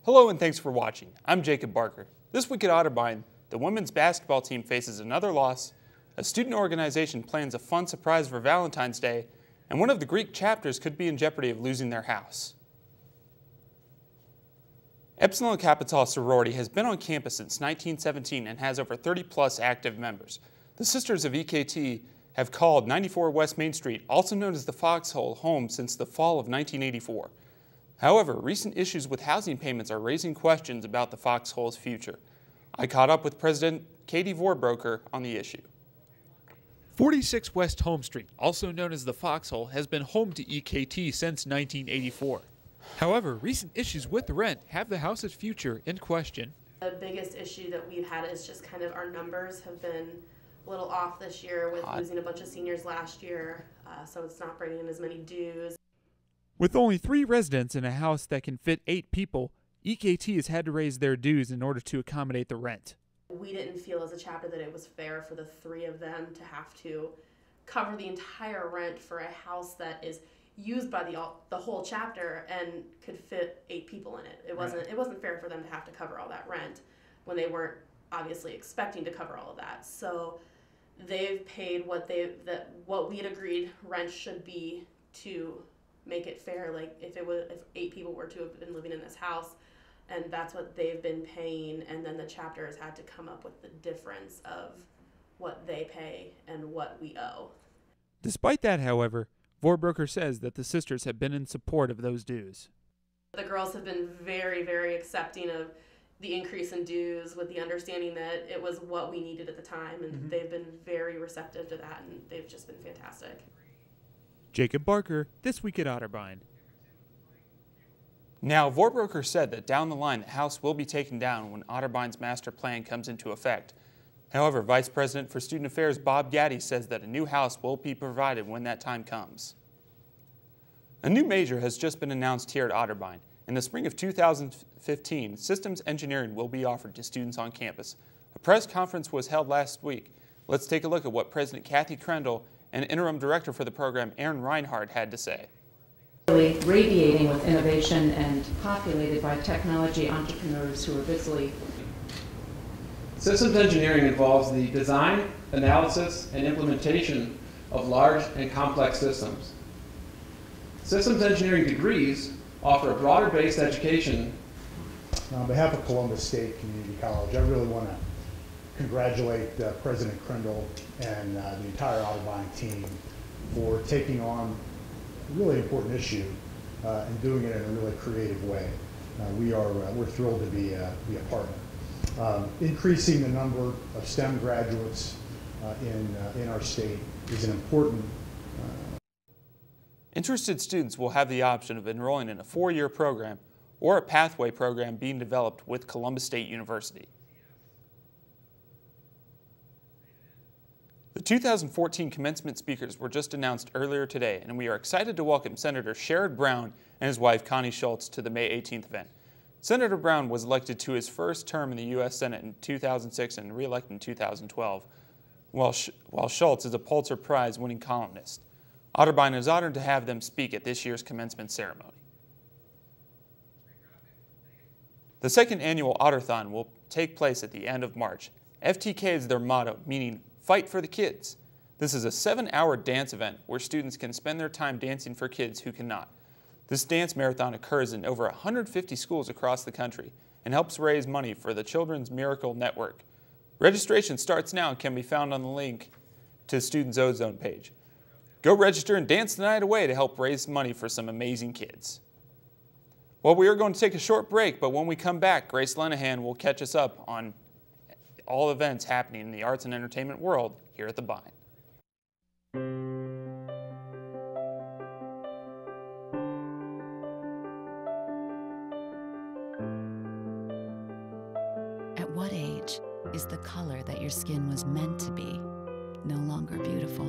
Hello and thanks for watching. I'm Jacob Barker. This week at Otterbein, the women's basketball team faces another loss, a student organization plans a fun surprise for Valentine's Day, and one of the Greek chapters could be in jeopardy of losing their house. Epsilon Kappa Tau sorority has been on campus since 1917 and has over 30-plus active members. The Sisters of EKT have called 94 West Main Street, also known as the Foxhole, home since the fall of 1984. However, recent issues with housing payments are raising questions about the Foxhole's future. I caught up with President Katie Vorbroker on the issue. 46 West Home Street, also known as the Foxhole, has been home to EKT since 1984. However, recent issues with the rent have the house's future in question. The biggest issue that we've had is just kind of our numbers have been a little off this year with losing a bunch of seniors last year, so it's not bringing in as many dues. With only 3 residents in a house that can fit 8 people, EKT has had to raise their dues in order to accommodate the rent. We didn't feel as a chapter that it was fair for the 3 of them to have to cover the entire rent for a house that is used by the whole chapter and could fit 8 people in it. It wasn't fair for them to have to cover all that rent when they weren't obviously expecting to cover all of that. So they've paid what we had agreed rent should be to make it fair. Like if 8 people were to have been living in this house, and that's what they've been paying, and then the chapter has had to come up with the difference of what they pay and what we owe. Despite that, however, Vorbroker says that the sisters have been in support of those dues. The girls have been very, very accepting of the increase in dues with the understanding that it was what we needed at the time, and they've been very receptive to that, and they've just been fantastic. Jacob Barker, This Week at Otterbein. Now, Vorbroker said that down the line the house will be taken down when Otterbein's master plan comes into effect. However, Vice President for Student Affairs Bob Gaddy says that a new house will be provided when that time comes. A new major has just been announced here at Otterbein. In the spring of 2015, systems engineering will be offered to students on campus. A press conference was held last week. Let's take a look at what President Kathy Crendel and Interim Director for the program, Aaron Reinhardt, had to say. Radiating with innovation and populated by technology entrepreneurs who are busily. Systems engineering involves the design, analysis, and implementation of large and complex systems. Systems engineering degrees offer a broader-based education. On behalf of Columbus State Community College, I really want to congratulate President Crendel and the entire Otterbein team for taking on a really important issue and doing it in a really creative way. We're thrilled to be a partner. Increasing the number of STEM graduates in our state is an important. Interested students will have the option of enrolling in a 4-year program or a pathway program being developed with Columbus State University. The 2014 commencement speakers were just announced earlier today, and we are excited to welcome Senator Sherrod Brown and his wife Connie Schultz to the May 18th event. Senator Brown was elected to his first term in the U.S. Senate in 2006 and re-elected in 2012, while Schultz is a Pulitzer Prize-winning columnist. Otterbein is honored to have them speak at this year's commencement ceremony. The second annual Otterthon will take place at the end of March. FTK is their motto, meaning Fight for the Kids. This is a 7-hour dance event where students can spend their time dancing for kids who cannot. This dance marathon occurs in over 150 schools across the country and helps raise money for the Children's Miracle Network. Registration starts now and can be found on the link to the Students Ozone page. Go register and dance the night away to help raise money for some amazing kids. Well, we are going to take a short break, but when we come back, Grace Lenehan will catch us up on all events happening in the arts and entertainment world here at the Bein. At what age is the color that your skin was meant to be no longer beautiful?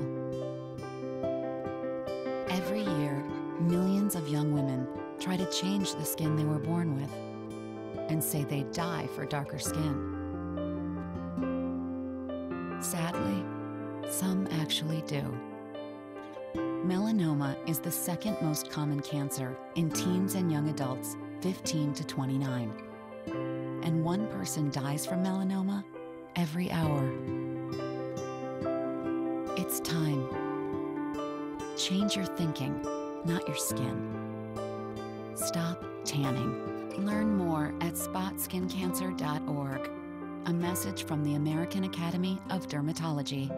Every year, millions of young women try to change the skin they were born with and say they die for darker skin. Sadly, some actually do. Melanoma is the second most common cancer in teens and young adults, 15 to 29. And one person dies from melanoma every hour. It's time. Change your thinking, not your skin. Stop tanning. Learn more at spotskincancer.org. A message from the American Academy of Dermatology.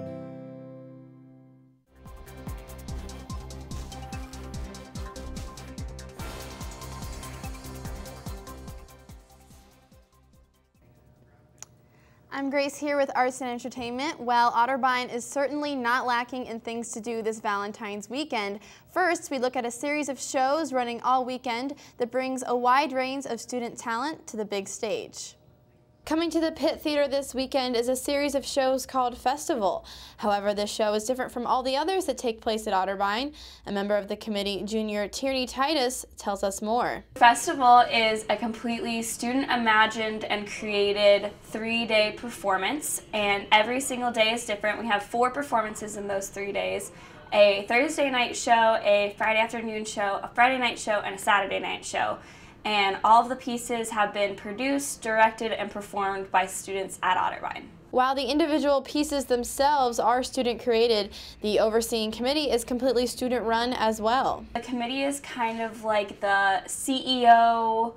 I'm Grace here with Arts and Entertainment. Well, Otterbein is certainly not lacking in things to do this Valentine's weekend. First, we look at a series of shows running all weekend that brings a wide range of student talent to the big stage. Coming to the Pitt Theater this weekend is a series of shows called Festival. However, this show is different from all the others that take place at Otterbein. A member of the committee, Junior Tierney Titus, tells us more. Festival is a completely student-imagined and created 3-day performance, and every single day is different. We have 4 performances in those 3 days. A Thursday night show, a Friday afternoon show, a Friday night show, and a Saturday night show. And all of the pieces have been produced, directed, and performed by students at Otterbein. While the individual pieces themselves are student-created, the overseeing committee is completely student-run as well. The committee is kind of like the CEO,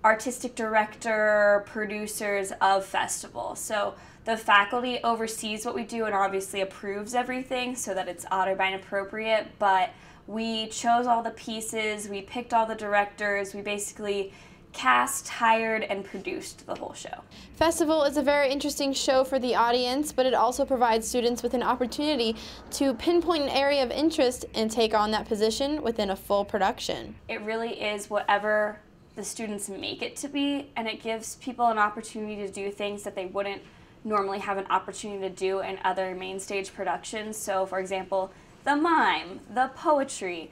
artistic director, producers of Festival. So the faculty oversees what we do and obviously approves everything so that it's Otterbein appropriate, but we chose all the pieces, we picked all the directors, we basically cast, hired, and produced the whole show. Festival is a very interesting show for the audience, but it also provides students with an opportunity to pinpoint an area of interest and take on that position within a full production. It really is whatever the students make it to be, and it gives people an opportunity to do things that they wouldn't normally have an opportunity to do in other main stage productions. So, for example, the mime, the poetry,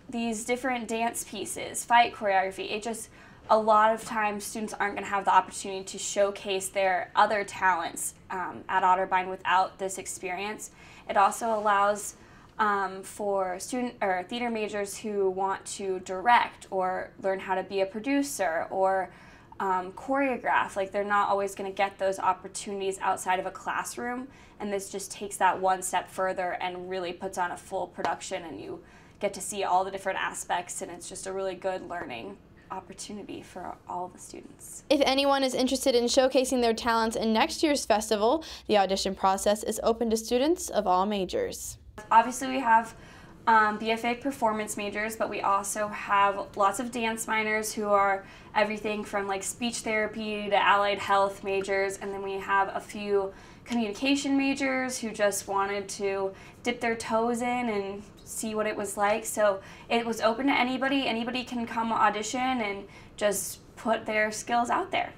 these different dance pieces, fight choreography. It just, a lot of times students aren't going to have the opportunity to showcase their other talents at Otterbein without this experience. It also allows for theater majors who want to direct or learn how to be a producer or choreograph. Like, they're not always going to get those opportunities outside of a classroom, and this just takes that one step further and really puts on a full production, and you get to see all the different aspects, and it's just a really good learning opportunity for all the students. If anyone is interested in showcasing their talents in next year's festival, the audition process is open to students of all majors. Obviously, we have BFA performance majors, but we also have lots of dance minors who are everything from like speech therapy to allied health majors, and then we have a few communication majors who just wanted to dip their toes in and see what it was like. So it was open to anybody. Anybody can come audition and just put their skills out there.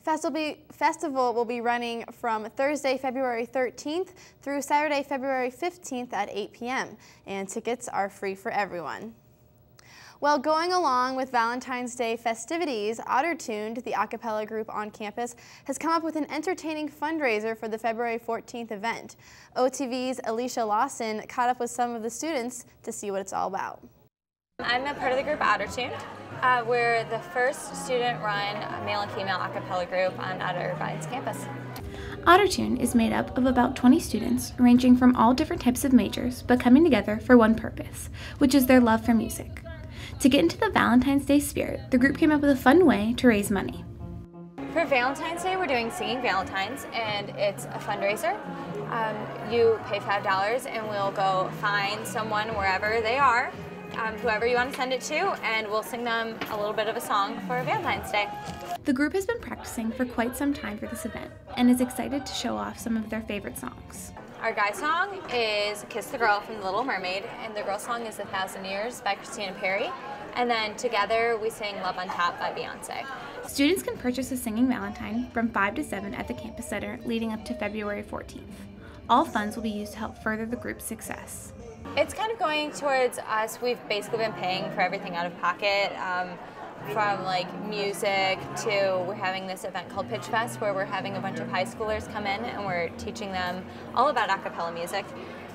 Festival will be running from Thursday, February 13th through Saturday, February 15th at 8 p.m. and tickets are free for everyone. Well, going along with Valentine's Day festivities, Ottertuned, the a cappella group on campus, has come up with an entertaining fundraiser for the February 14th event. OTV's Alicia Lawson caught up with some of the students to see what it's all about. I'm a part of the group Ottertuned. We're the first student-run male and female a cappella group on Otterbein's campus. Ottertuned is made up of about 20 students ranging from all different types of majors, but coming together for one purpose, which is their love for music. To get into the Valentine's Day spirit, the group came up with a fun way to raise money. For Valentine's Day, we're doing Singing Valentines, and it's a fundraiser. You pay $5 and we'll go find someone wherever they are, whoever you want to send it to, and we'll sing them a little bit of a song for Valentine's Day. The group has been practicing for quite some time for this event and is excited to show off some of their favorite songs. Our guy song is Kiss the Girl from The Little Mermaid, and the girl song is 1,000 Years by Christina Perri. And then together we sing Love on Top by Beyonce. Students can purchase a Singing Valentine from 5 to 7 at the Campus Center leading up to February 14th. All funds will be used to help further the group's success. It's kind of going towards us. We've basically been paying for everything out of pocket, from like music to we're having this event called Pitch Fest where we're having a bunch of high schoolers come in and we're teaching them all about a cappella music.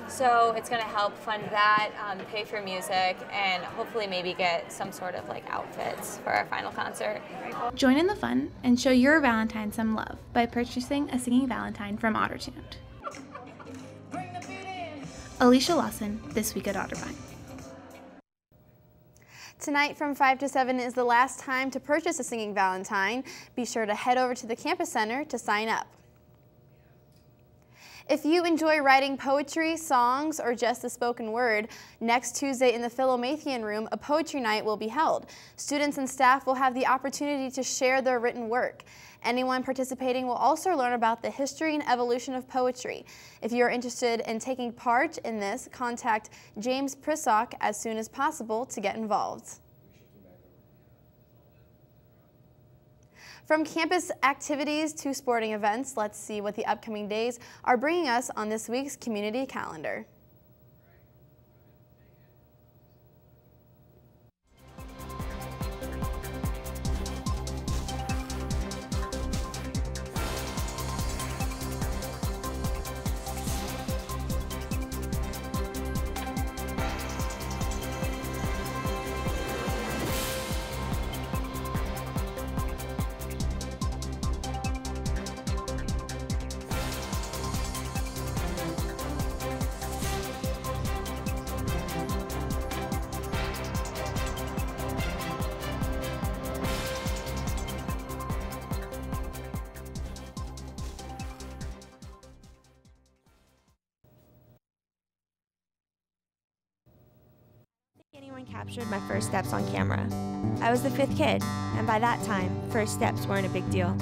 So it's going to help fund that, pay for music, and hopefully maybe get some sort of like outfits for our final concert. Join in the fun and show your Valentine some love by purchasing a Singing Valentine from Ottertuned. Alicia Lawson, This Week at Otterbein. Tonight from 5 to 7 is the last time to purchase a Singing Valentine. Be sure to head over to the Campus Center to sign up. If you enjoy writing poetry, songs, or just the spoken word, next Tuesday in the Philomathian Room, a poetry night will be held. Students and staff will have the opportunity to share their written work. Anyone participating will also learn about the history and evolution of poetry. If you are interested in taking part in this, contact James Prissock as soon as possible to get involved. From campus activities to sporting events, let's see what the upcoming days are bringing us on this week's community calendar. Anyone captured my first steps on camera. I was the 5th kid, and by that time, first steps weren't a big deal.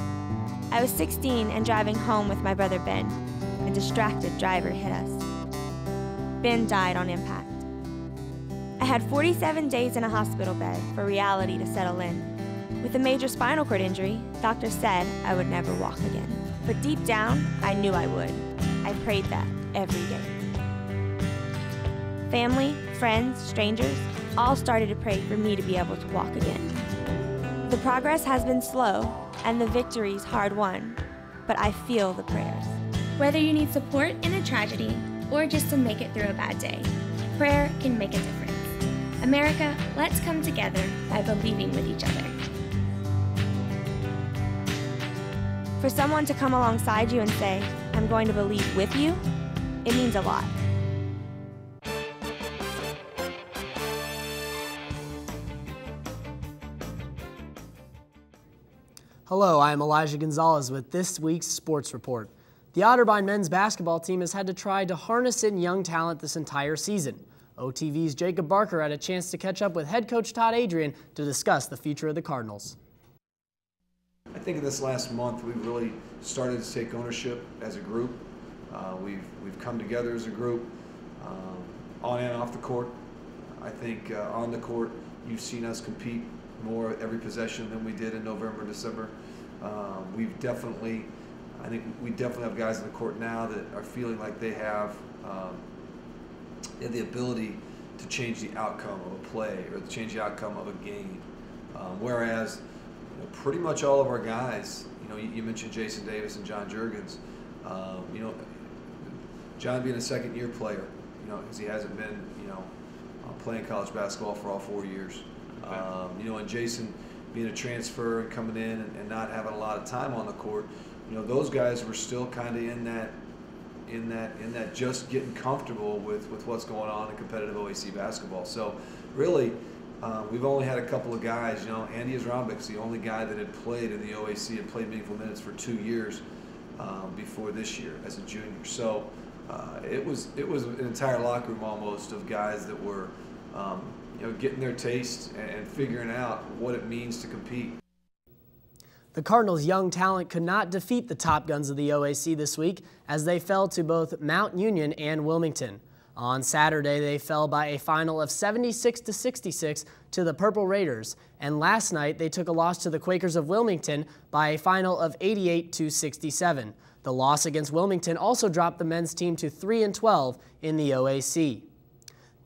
I was 16 and driving home with my brother Ben. A distracted driver hit us. Ben died on impact. I had 47 days in a hospital bed for reality to settle in. With a major spinal cord injury, doctors said I would never walk again. But deep down, I knew I would. I prayed that every day. Family, friends, strangers, all started to pray for me to be able to walk again. The progress has been slow, and the victories hard won, but I feel the prayers. Whether you need support in a tragedy or just to make it through a bad day, prayer can make a difference. America, let's come together by believing with each other. For someone to come alongside you and say, I'm going to believe with you, it means a lot. Hello, I am Elijah Gonzalez with this week's Sports Report. The Otterbein men's basketball team has had to try to harness in young talent this entire season. OTV's Jacob Barker had a chance to catch up with head coach Todd Adrian to discuss the future of the Cardinals. I think in this last month we've really started to take ownership as a group. We've come together as a group, on and off the court. I think on the court you've seen us compete more every possession than we did in November and December. I think we definitely have guys on the court now that are feeling like they have the ability to change the outcome of a play or to change the outcome of a game. Whereas pretty much all of our guys, you mentioned Jason Davis and John Juergens, John being a second-year player, because he hasn't been, playing college basketball for all 4 years. And Jason being a transfer and coming in and not having a lot of time on the court, those guys were still kind of in that just getting comfortable with what's going on in competitive OAC basketball. So really, we've only had a couple of guys. Andy Azrambek's the only guy that had played in the OAC and played meaningful minutes for 2 years before this year as a junior. So it was an entire locker room almost of guys that were getting their taste and figuring out what it means to compete. The Cardinals' young talent could not defeat the top guns of the OAC this week as they fell to both Mount Union and Wilmington. On Saturday, they fell by a final of 76-66 to the Purple Raiders, and last night they took a loss to the Quakers of Wilmington by a final of 88-67. The loss against Wilmington also dropped the men's team to 3-12 in the OAC.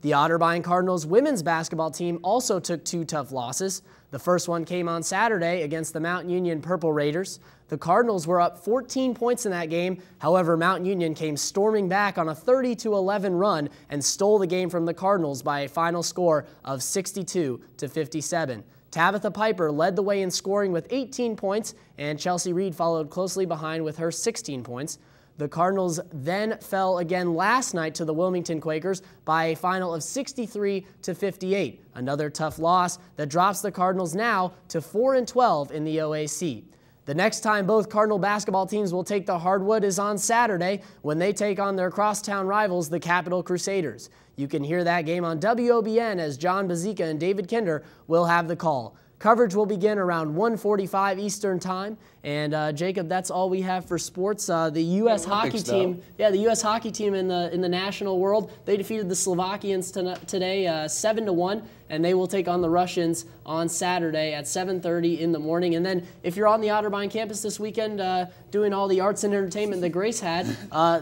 The Otterbein Cardinals women's basketball team also took 2 tough losses. The first one came on Saturday against the Mount Union Purple Raiders. The Cardinals were up 14 points in that game. However, Mount Union came storming back on a 30-11 run and stole the game from the Cardinals by a final score of 62-57. Tabitha Piper led the way in scoring with 18 points, and Chelsea Reed followed closely behind with her 16 points. The Cardinals then fell again last night to the Wilmington Quakers by a final of 63-58. Another tough loss that drops the Cardinals now to 4-12 in the OAC. The next time both Cardinal basketball teams will take the hardwood is on Saturday when they take on their crosstown rivals, the Capital Crusaders. You can hear that game on WOBN as John Bazika and David Kinder will have the call. Coverage will begin around 1:45 Eastern Time. And Jacob, that's all we have for sports. The U.S. hockey team, the U.S. hockey team in the national world, they defeated the Slovakians today 7-1, and they will take on the Russians on Saturday at 7:30 in the morning. And then if you're on the Otterbein campus this weekend doing all the arts and entertainment that Grace had,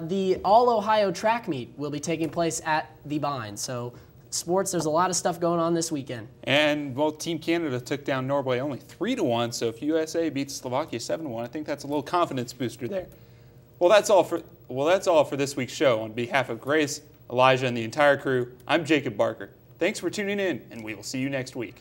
the All-Ohio track meet will be taking place at the Bein. So sports, there's a lot of stuff going on this weekend. And both Team Canada took down Norway only 3-1, so if USA beats Slovakia 7-1, I think that's a little confidence booster there. Well, that's all for this week's show. On behalf of Grace, Elijah, and the entire crew, I'm Jacob Barker. Thanks for tuning in, and we will see you next week.